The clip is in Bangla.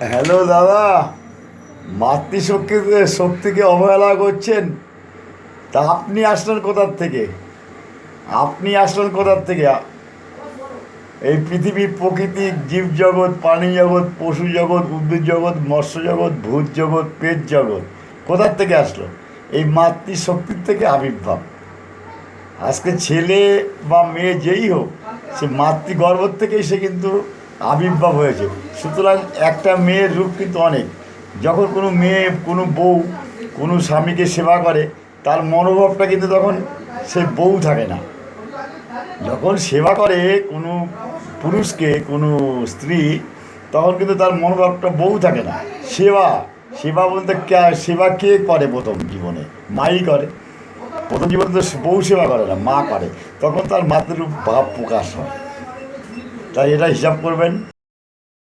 হ্যালো দাদা, মাতৃশক্তিকে শক্তিকে অবহেলা করছেন। তা আপনি আসলেন কোথার থেকে? আপনি আসলেন কোথার থেকে? এই পৃথিবীর প্রকৃতি, জীবজগৎ, প্রাণী জগৎ, পশু জগৎ, উদ্ভিদ জগৎ, মৎস্য জগৎ, ভূত জগৎ, পেট জগৎ কোথার থেকে আসলো? এই মাতৃশক্তির থেকে আবির্ভাব। আজকে ছেলে বা মেয়ে যেই হোক, সে মাতৃগর্ভ থেকেই সে কিন্তু আবির্ভাব হয়েছে। সুতরাং একটা মেয়ের রূপ কিন্তু অনেক। যখন কোনো মেয়ে, কোনো বউ কোনো স্বামীকে সেবা করে, তার মনোভাবটা কিন্তু তখন সে বউ থাকে না। যখন সেবা করে কোনো পুরুষকে, কোনো স্ত্রী, তখন কিন্তু তার মনোভাবটা বউ থাকে না। সেবা, সেবা বলতে সেবা কে করে প্রথম জীবনে? মাই করে। প্রথম জীবনে তো বউ সেবা করে না, মা করে। তখন তার মাতৃরূপ ভাব প্রকাশ হয়। তাই এটা হিসাব করবেন।